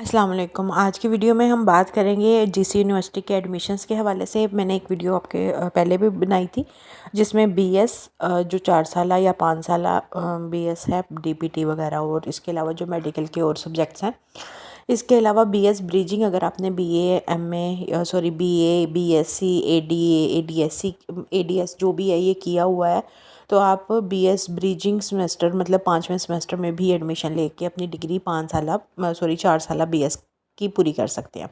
अस्सलाम वालेकुम। आज की वीडियो में हम बात करेंगे जीसी यूनिवर्सिटी के एडमिशन्स के हवाले से। मैंने एक वीडियो आपके पहले भी बनाई थी जिसमें बीएस जो 4 साल या 5 साल बीएस है, डीपीटी वगैरह, और इसके अलावा जो मेडिकल के और सब्जेक्ट्स हैं। इसके अलावा बीएस ब्रिजिंग, अगर आपने BA MA sorry BA BSc ADA ADSc ADS जो भी है ये किया हुआ है, तो आप बीएस ब्रिजिंग सेमेस्टर मतलब 5वें सेमेस्टर में भी एडमिशन लेके अपनी डिग्री 4 साल बीएस की पूरी कर सकते हैं।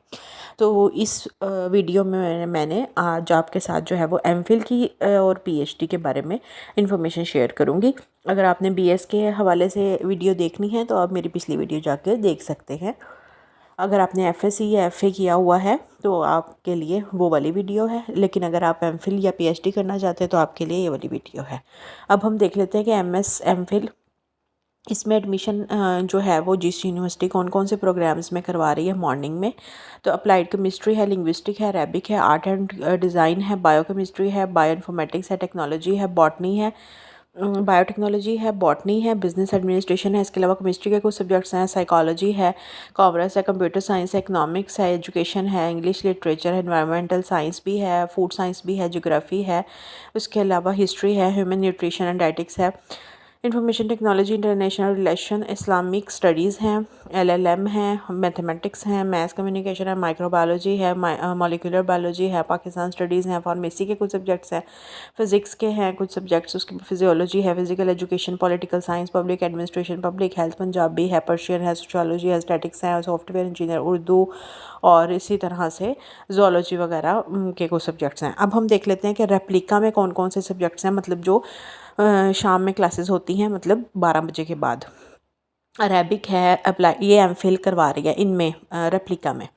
तो इस वीडियो में मैंने आज आपके साथ जो है वो एमफिल की और पीएचडी के बारे में इंफॉर्मेशन शेयर करूंगी। अगर आपने बीएस के हवाले से वीडियो देखनी है तो आप मेरी पिछली वीडियो जाके देख सकते हैं। अगर आपने एफएससी या एफए किया हुआ है तो आपके लिए वो वाली वीडियो है, लेकिन अगर आप एमफिल या पीएचडी करना चाहते हैं तो आपके लिए ये वाली वीडियो है। अब हम देख लेते हैं कि एमएस एमफिल इसमें एडमिशन जो है वो जिस यूनिवर्सिटी कौन कौन से प्रोग्राम्स में करवा रही है मॉर्निंग में। तो अप्लाइड केमिस्ट्री है, लिंग्विस्टिक है, अरेबिक है, आर्ट एंड डिज़ाइन है, बायोकेमिस्ट्री है, बायोइन्फॉर्मेटिक्स है, टेक्नोलॉजी है, बॉटनी है, बायोटेक्नोलॉजी है, बॉटनी है, बिजनेस एडमिनिस्ट्रेशन है। इसके अलावा केमिस्ट्री के कुछ सब्जेक्ट्स हैं, साइकोलॉजी है, कॉमर्स है, कंप्यूटर साइंस है, इकोनॉमिक्स है, एजुकेशन है, इंग्लिश लिटरेचर है, एनवायरमेंटल साइंस भी है, फूड साइंस भी है, ज्योग्राफी है। उसके अलावा हिस्ट्री है, ह्यूमन न्यूट्रिशन एंड डाइटिक्स है, information technology, international relation, Islamic studies हैं, एलएलएम है, मैथमेटिक्स हैं, मैथ्स कम्युनिकेशन है, माइक्रोबायोलॉजी है, मॉलिक्यूलर बायोलॉजी है, पाकिस्तान स्टडीज़ हैं, फार्मेसी के कुछ सब्जेक्ट्स हैं, फिज़िक्स के हैं कुछ सब्जेक्ट्स, उसके फिजियोलॉजी है, physical education, political science, public administration, public health, Punjabi है, पर्शियन है, सोशियोलॉजी है, स्टैटिक्स है, सॉफ्टवेयर इंजीनियर, उर्दू, और इसी तरह से जोलॉजी वगैरह के कुछ सब्जेक्ट्स हैं। अब हम देख लेते हैं कि रेप्लिका में कौन कौन से सब्जेक्ट्स हैं, मतलब जो शाम में क्लासेस होती हैं, मतलब 12 बजे के बाद। अरेबिक है, अप्लाई ये एमफिल करवा रही है इनमें रेप्लिका में।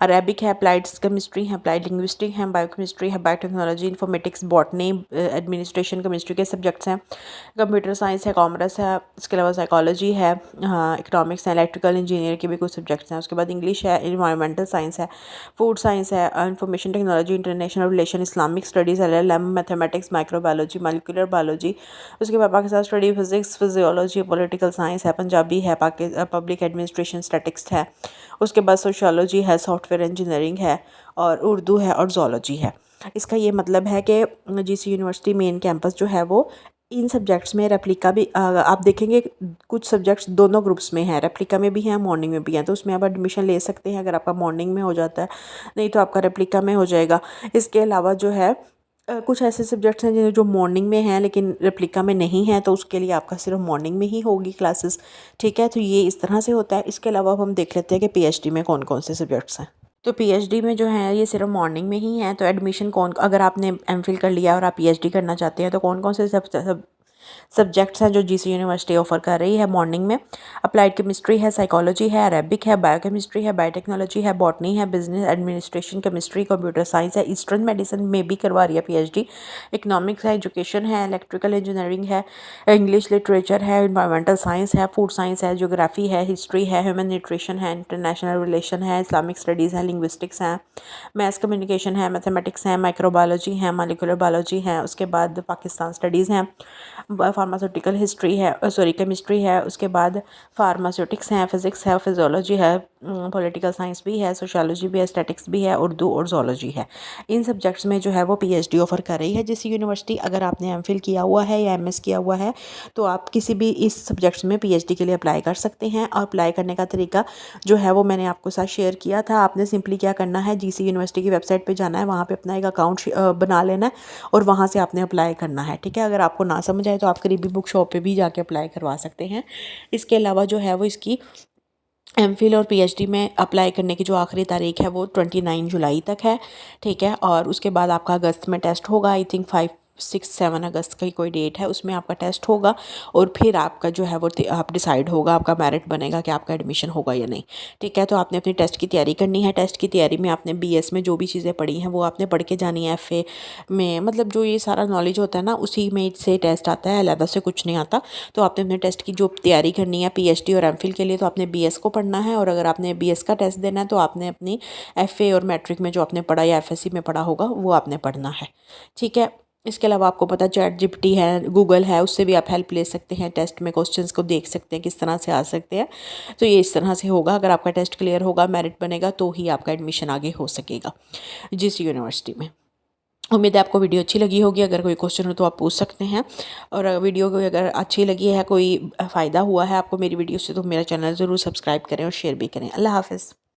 अरेबिक है, अप्लाइड केमिस्ट्री है, अप्लाइड लिंग्विस्टिक है, बायोकेमिस्ट्री है, biotechnology, informatics, botany, administration chemistry के सब्जेक्ट्स हैं। कंप्यूटर साइंस है, कॉमर्स है, इसके अलावा साइकोलॉजी है, हाँ इकोनॉमिक्स है, इलेक्ट्रिकल इंजीनियर के भी कुछ सब्जेक्ट्स हैं। उसके बाद इंग्लिश है, इन्वायरमेंटल साइंस है, फूड साइंस है, information technology, international relation, Islamic studies, LLM, mathematics, microbiology, molecular biology. उसके बाद Pakistan study, physics, physiology, political science है, पंजाबी है, पब्लिक एडमिनिस्ट्रेशन, स्टैटिक्स है। उसके बाद सोशियोलॉजी है, सॉफ्टवेयर इंजीनियरिंग है, और उर्दू है, और जोलॉजी है। इसका ये मतलब है कि जिस यूनिवर्सिटी मेन कैंपस जो है वो इन सब्जेक्ट्स में रेप्लिका भी आप देखेंगे कुछ सब्जेक्ट्स दोनों ग्रुप्स में हैं, रेप्लिका में भी हैं, मॉर्निंग में भी हैं, तो उसमें आप एडमिशन ले सकते हैं अगर आपका मॉर्निंग में हो जाता है, नहीं तो आपका रेप्लिका में हो जाएगा। इसके अलावा जो है कुछ ऐसे सब्जेक्ट्स हैं जो मॉर्निंग में हैं लेकिन रेप्लिका में नहीं है, तो उसके लिए आपका सिर्फ मॉर्निंग में ही होगी क्लासेस। ठीक है, तो ये इस तरह से होता है। इसके अलावा अब हम देख लेते हैं कि पीएचडी में कौन कौन से सब्जेक्ट्स हैं। तो पीएचडी में जो है ये सिर्फ मॉर्निंग में ही है। तो एडमिशन कौन, अगर आपने एमफिल कर लिया और आप पीएचडी करना चाहते हैं तो कौन कौन से सब्जेक्ट्स हैं जो जीसी यूनिवर्सिटी ऑफर कर रही है मॉर्निंग में। अप्लाइड केमिस्ट्री है, साइकोलॉजी है, अरेबिक है, बायोकेमिस्ट्री है, बायोटेक्नोलॉजी है, बॉटनी है, business administration, chemistry, computer science है, ईस्टर्न मेडिसिन में भी करवा रही है पीएचडी, इकोनॉमिक्स है, एजुकेशन है, इलेक्ट्रिकल इंजीनियरिंग है, इंग्लिश लिटरेचर है, इन्वायरमेंटल साइंस है, फूड साइंस है, ज्योग्राफी है, हिस्ट्री है, ह्यूमन न्यूट्रिशन है, इंटरनेशनल रिलेशन है, इस्लामिक स्टडीज़ है, लिंग्विस्टिक्स हैं, मैथ्स कम्युनिकेशन है, मैथमेटिक्स है, माइक्रोबायोलॉजी है, मॉलिक्यूलर बायोलॉजी है। उसके बाद पाकिस्तान स्टडीज़ हैं, फार्मास्यूटिकल हिस्ट्री है, सॉरी केमिस्ट्री है। उसके बाद फार्मास्यूटिक्स हैं, फिज़िक्स है, फिजियोलॉजी है, पॉलिटिकल साइंस भी है, सोशियोलॉजी भी है, स्टैटिक्स भी है, उर्दू और जोलॉजी है। इन सब्जेक्ट्स में जो है वो पीएचडी ऑफर कर रही है जिस यूनिवर्सिटी। अगर आपने एमफिल किया हुआ है या एमएस किया हुआ है तो आप किसी भी इस सब्जेक्ट्स में पीएचडी के लिए अप्लाई कर सकते हैं। और अप्लाई करने का तरीका जो है वो मैंने आपको साथ शेयर किया था। आपने सिंपली क्या करना है, जीसी यूनिवर्सिटी की वेबसाइट पे जाना है, वहाँ पे अपना एक अकाउंट बना लेना है और वहाँ से आपने अप्लाई करना है। ठीक है, अगर आपको ना समझ आए तो आप करीबी बुक शॉप पे भी जाके अप्लाई करवा सकते हैं। इसके अलावा जो है वो इसकी एमफिल और पीएचडी में अप्लाई करने की जो आखिरी तारीख है वो 29 जुलाई तक है। ठीक है, और उसके बाद आपका अगस्त में टेस्ट होगा, आई थिंक 5-6-7 अगस्त की कोई डेट है, उसमें आपका टेस्ट होगा और फिर आपका जो है वो आप डिसाइड होगा, आपका मेरिट बनेगा कि आपका एडमिशन होगा या नहीं। ठीक है, तो आपने अपनी टेस्ट की तैयारी करनी है। टेस्ट की तैयारी में आपने बीएस में जो भी चीज़ें पढ़ी हैं वो आपने पढ़ के जानी है। एफए में मतलब जो ये सारा नॉलेज होता है ना उसी में से टेस्ट आता है, अलग से कुछ नहीं आता। तो आपने अपने टेस्ट की जो तैयारी करनी है पीएचडी और एमफिल के लिए, तो आपने बीएस को पढ़ना है, और अगर आपने बीएस का टेस्ट देना है तो आपने अपनी एफए और मैट्रिक में जो आपने पढ़ा या एफएससी में पढ़ा होगा वो आपने पढ़ना है। ठीक है, इसके अलावा आपको पता चैट जीपीटी है, गूगल है, उससे भी आप हेल्प ले सकते हैं। टेस्ट में क्वेश्चंस को देख सकते हैं किस तरह से आ सकते हैं। तो ये इस तरह से होगा। अगर आपका टेस्ट क्लियर होगा, मेरिट बनेगा, तो ही आपका एडमिशन आगे हो सकेगा जिस यूनिवर्सिटी में। उम्मीद है आपको वीडियो अच्छी लगी होगी। अगर कोई क्वेश्चन हो तो आप पूछ सकते हैं। और वीडियो को अगर अच्छी लगी है, कोई फ़ायदा हुआ है आपको मेरी वीडियो से, तो मेरा चैनल ज़रूर सब्सक्राइब करें और शेयर भी करें। अल्लाह हाफ़िज़।